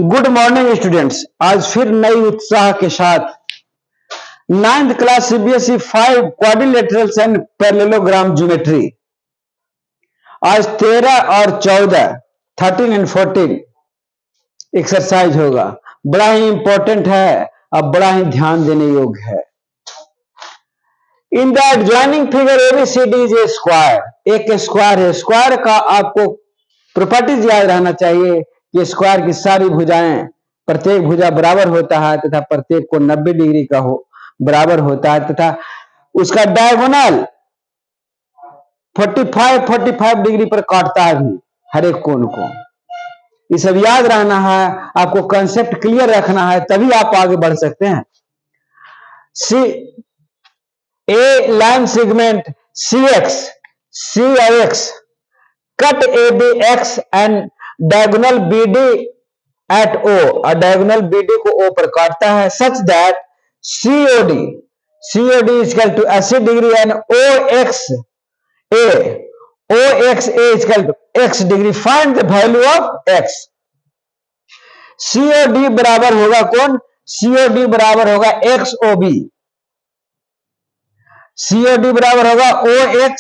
Good morning students. आज फिर नई उत्साह के साथ 9th class CBSE 5 quadrilaterals and parallelogram geometry आज 13 और 14 13 एंड 14 एक्सरसाइज होगा। बड़ा ही इंपॉर्टेंट है और बड़ा ही ध्यान देने योग्य है। In the adjoining figure ABCD is a square. एक स्क्वायर है। स्क्वायर का आपको प्रॉपर्टीज याद रहना चाहिए कि स्क्वायर की सारी भुजाएं, प्रत्येक भुजा बराबर होता है तथा प्रत्येक को 90 डिग्री का बराबर होता है तथा उसका डायगोनल 45 डिग्री पर काटता है भी हर एक कोण को। ये सब याद रहना है, आपको कंसेप्ट क्लियर रखना है, तभी आप आगे बढ़ सकते हैं। A line segment CX cut ABX and diagonal BD at O और diagonal BD को O पर काटता है such that COD is equal to 80 degree and OXA is equal to X degree. Find the value of X. COD बराबर होगा कौन? COD बराबर होगा XOB। COD बराबर होगा OX,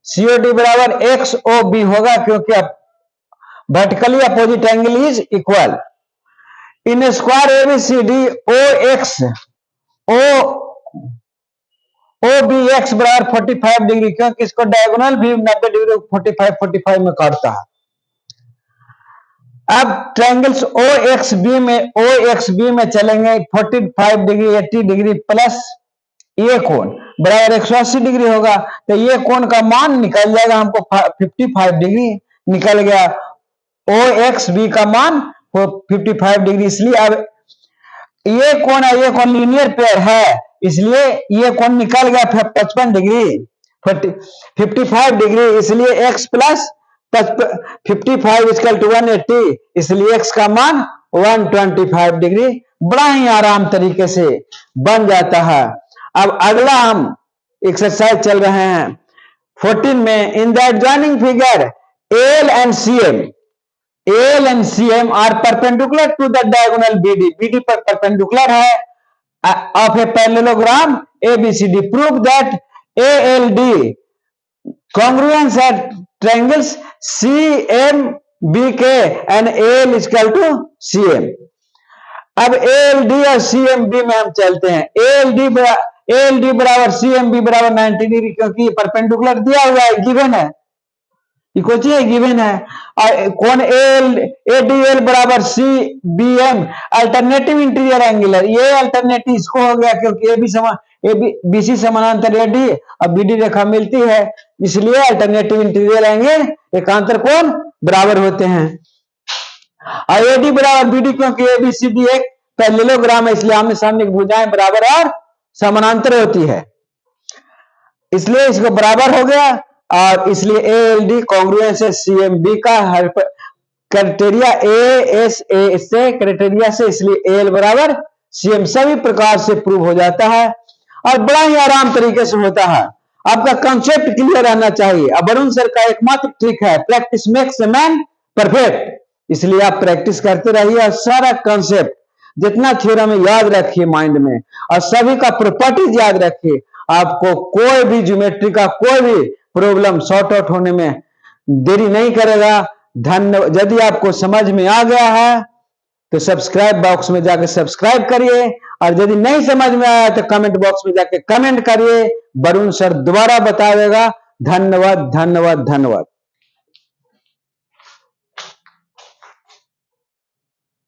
COD बराबर XOB होगा क्योंकि अब vertically opposite angle is equal. In square ABCD OBX बराबर 45 डिग्री, क्योंकि इसको डायगोनल भी 90 डिग्री 45 में काटता है। अब ट्रायंगल्स OXB में चलेंगे 45 डिग्री 80 डिग्री प्लस ये कोण बराबर 180 डिग्री होगा, तो ये कोण का मान निकल जाएगा हमको 55 डिग्री निकल गया। OXB का मान 55 डिग्री, इसलिए अब ये कोण है, ये कोण लीनियर पेयर है, इसलिए ये कोण निकल गया 55 डिग्री 55 डिग्री, इसलिए x प्लस 55 इक्वल टू 180, इसलिए x का मान 125 डिग्री बड़ा ही आराम तरीके से बन जाता है। अब अगला हम एक्सरसाइज चल रहे हैं 14 में। In the adjoining figure AL and CM are perpendicular to the diagonal BD पर परपेंडिकुलर है of a parallelogram ABCD। Prove that ALD congruence at triangles CMBK and AL is equal to CM। अब ALD और CMB में हम चलते हैं। ALD बराबर CMB बराबर 90 डिग्री, क्योंकि परपेंडिकुलर दिया हुआ है, गिवन है, गिवन है। और कौन ADL बराबर CBM अल्टरनेटिव इंटीरियर एंगल है। ये अल्टरनेटिव इसको हो गया क्योंकि BC समानांतर AD और BD रेखा मिलती है, इसलिए अल्टरनेटिव इंटीरियर एंगल एकांतर कोण बराबर होते हैं। और AD बराबर BD क्योंकि ABCD एक पैरेललोग्राम है, इसलिए आमने सामने की भुजाएं बराबर और समानांतर होती है, इसलिए इसको बराबर हो गया। और इसलिए ALD कॉन्ग्रुएंस है CMB का क्राइटेरिया ASA से क्राइटेरिया से, इसलिए AL बराबर CM सभी प्रकार से प्रूव हो जाता है और बड़ा ही आराम तरीके से होता है। आपका कंसेप्ट क्लियर रहना चाहिए। अब वरुण सर का एकमात्र ट्रिक है practice makes a man perfect, इसलिए आप प्रैक्टिस करते रहिए और सारा कंसेप्ट जितना थ्योरम है याद रखिए माइंड में, और सभी का प्रॉपर्टीज याद रखिए। आपको कोई भी ज्योमेट्री का कोई भी प्रॉब्लम सॉर्ट आउट होने में देरी नहीं करेगा। धन्यवाद। यदि आपको समझ में आ गया है तो सब्सक्राइब बॉक्स में जाकर सब्सक्राइब करिए, और यदि नहीं समझ में आया तो कमेंट बॉक्स में जाकर कमेंट करिए। वरुण सर दोबारा बता देगा। धन्यवाद।